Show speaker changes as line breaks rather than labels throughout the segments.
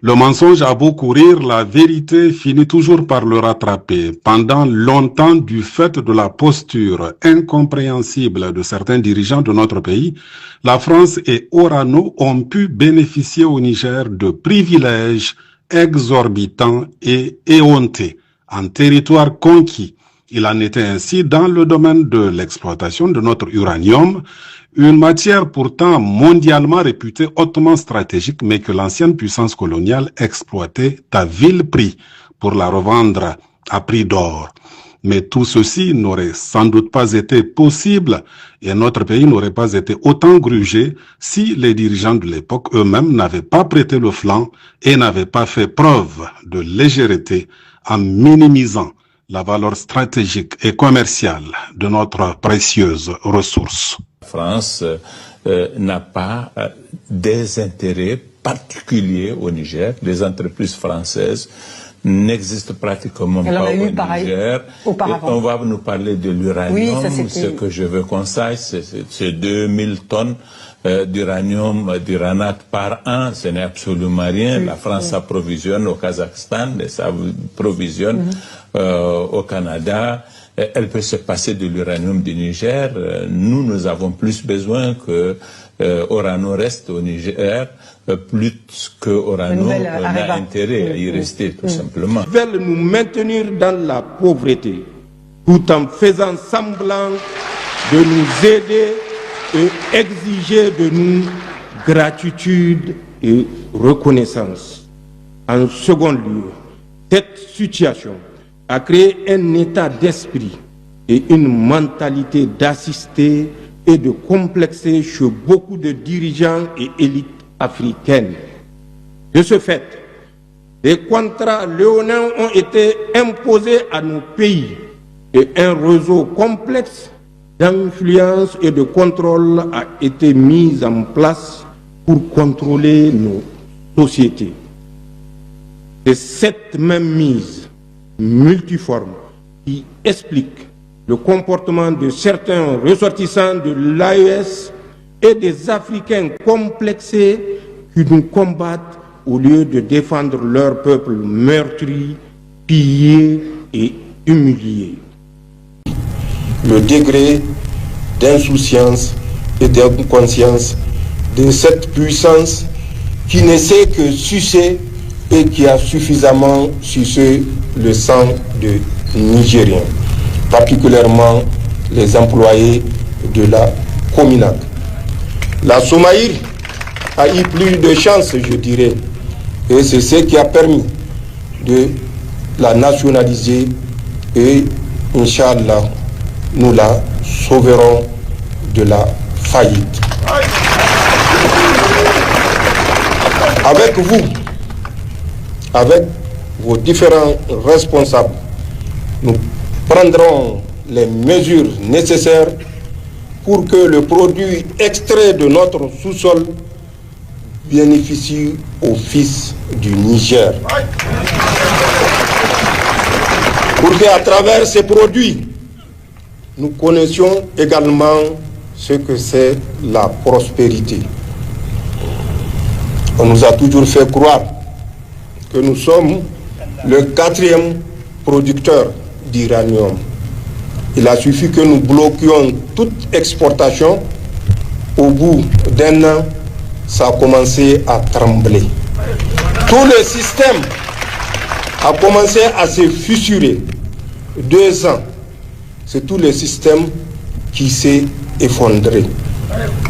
Le mensonge a beau courir, la vérité finit toujours par le rattraper. Pendant longtemps, du fait de la posture incompréhensible de certains dirigeants de notre pays, la France et Orano ont pu bénéficier au Niger de privilèges exorbitants et éhontés en territoire conquis. Il en était ainsi dans le domaine de l'exploitation de notre uranium, une matière pourtant mondialement réputée hautement stratégique, mais que l'ancienne puissance coloniale exploitait à vil prix pour la revendre à prix d'or. Mais tout ceci n'aurait sans doute pas été possible et notre pays n'aurait pas été autant grugé si les dirigeants de l'époque eux-mêmes n'avaient pas prêté le flanc et n'avaient pas fait preuve de légèreté en minimisant la valeur stratégique et commerciale de notre précieuse ressource.
La France n'a pas des intérêts particuliers au Niger. Les entreprises françaises n'existent pratiquement pas au Niger. On va nous parler de l'uranium. Oui, ce que je veux qu'on sache, c'est 2000 tonnes d'uranium, d'uranate par an. Ce n'est absolument rien. La France s'approvisionne au Kazakhstan, et s'approvisionne au Canada. Elle peut se passer de l'uranium du Niger. Nous avons plus besoin que Orano reste au Niger, plus que Orano n'a intérêt à y rester, tout simplement.
Ils veulent nous maintenir dans la pauvreté, tout en faisant semblant de nous aider et exiger de nous gratitude et reconnaissance. En second lieu, cette situation a créé un état d'esprit et une mentalité d'assister et de complexer chez beaucoup de dirigeants et élites africaines. De ce fait, des contrats léonins ont été imposés à nos pays et un réseau complexe d'influence et de contrôle a été mis en place pour contrôler nos sociétés. C'est cette même mise multiforme qui explique le comportement de certains ressortissants de l'AES et des Africains complexés qui nous combattent au lieu de défendre leur peuple meurtri, pillé et humilié.
Le degré d'insouciance et d'inconscience de cette puissance qui ne sait que sucer et qui a suffisamment sucé le sang des Nigériens, particulièrement les employés de la Cominac. La Somaïr a eu plus de chance, je dirais, et c'est ce qui a permis de la nationaliser et, Inch'Allah, nous la sauverons de la faillite. Avec vous, avec vos différents responsables, nous prendrons les mesures nécessaires pour que le produit extrait de notre sous-sol bénéficie aux fils du Niger. Pour qu'à travers ces produits, nous connaissions également ce que c'est la prospérité. On nous a toujours fait croire que nous sommes le 4e producteur d'uranium. Il a suffi que nous bloquions toute exportation. Au bout d'un an, ça a commencé à trembler. Tout le système a commencé à se fissurer. 2 ans, c'est tout le système qui s'est effondré.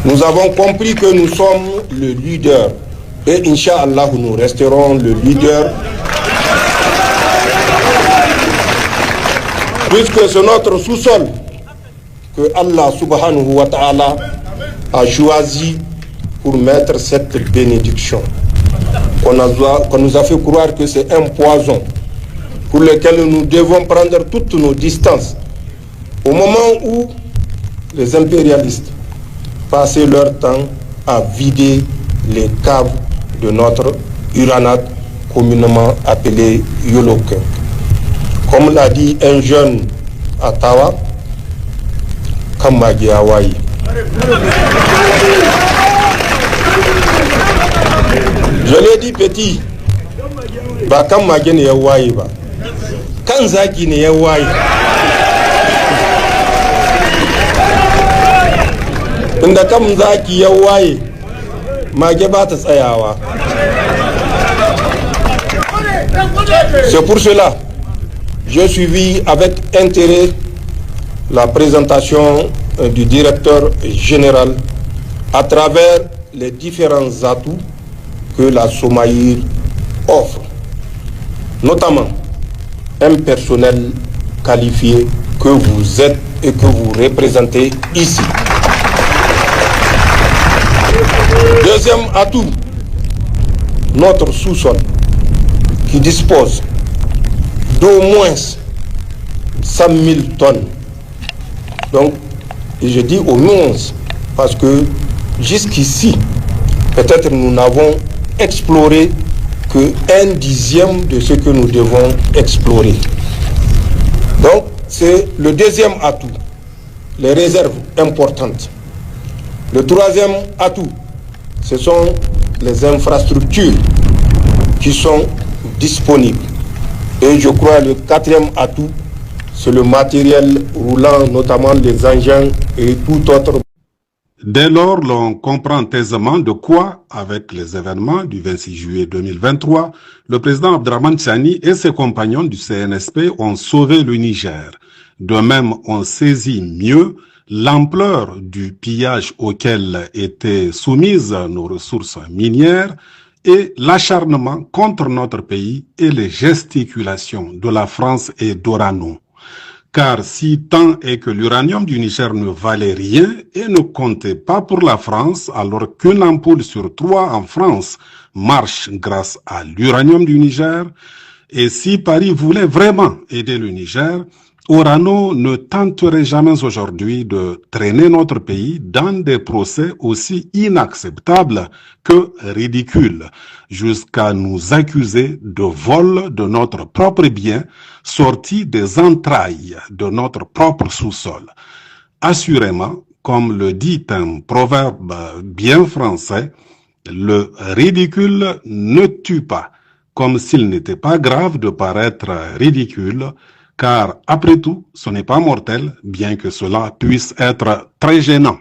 Nous avons compris que nous sommes le leader. Et Inch'Allah, nous resterons le leader. Puisque c'est notre sous-sol que Allah subhanahu wa ta'ala a choisi pour mettre cette bénédiction. Qu'on nous a fait croire que c'est un poison pour lequel nous devons prendre toutes nos distances. Au moment où les impérialistes passaient leur temps à vider les caves de notre uranate communément appelé Yoloke. Comme l'a dit un jeune à Tawa, Kamagi Hawaii. Je l'ai dit petit, ba kan mage ne ya waye ba, kan zaki ne ya waye. Inda kan zaki ya waye, mage ba ta tsayawa. C'est pour cela j'ai suivi avec intérêt la présentation du directeur général à travers les différents atouts que la Somaïr offre, notamment un personnel qualifié que vous êtes et que vous représentez ici. Deuxième atout, notre sous-sol qui dispose d'au moins 100 000 tonnes. Donc, et je dis au moins parce que jusqu'ici, peut-être nous n'avons exploré que 1/10 de ce que nous devons explorer. Donc, c'est le deuxième atout, les réserves importantes. Le troisième atout, ce sont les infrastructures qui sont disponibles. Et je crois le quatrième atout, c'est le matériel roulant, notamment les engins et tout autre.
Dès lors, l'on comprend aisément de quoi, avec les événements du 26 juillet 2023, le président Abdrahmane Tchiani et ses compagnons du CNSP ont sauvé le Niger. De même, on saisit mieux l'ampleur du pillage auquel étaient soumises nos ressources minières et l'acharnement contre notre pays et les gesticulations de la France et d'Orano. Car si tant est que l'uranium du Niger ne valait rien et ne comptait pas pour la France, alors qu'une ampoule sur 3 en France marche grâce à l'uranium du Niger, et si Paris voulait vraiment aider le Niger, Orano ne tenterait jamais aujourd'hui de traîner notre pays dans des procès aussi inacceptables que ridicules, jusqu'à nous accuser de vol de notre propre bien sorti des entrailles de notre propre sous-sol. Assurément, comme le dit un proverbe bien français, le ridicule ne tue pas, comme s'il n'était pas grave de paraître ridicule, car après tout, ce n'est pas mortel, bien que cela puisse être très gênant.